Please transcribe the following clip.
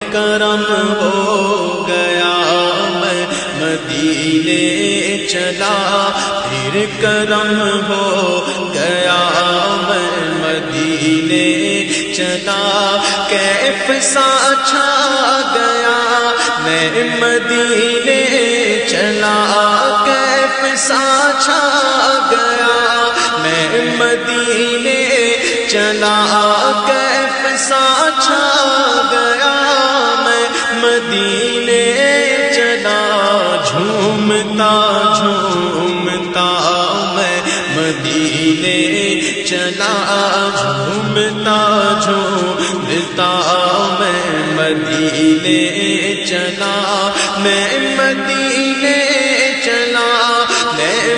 کرم ہو گیا میں مدینے چلا، پھر کرم ہو گیا میں مدینے چلا، کیف سا چھا گیا میں مدینے چلا، کیف سا چھا گیا میں مدینے چلا، کیف سا چھا گیا میں مدینے چلا، جھومتا جھومتا میں مدینے چلا، جھومتا جھومتا میں مدینے چلا، میں مدینے چلا، میں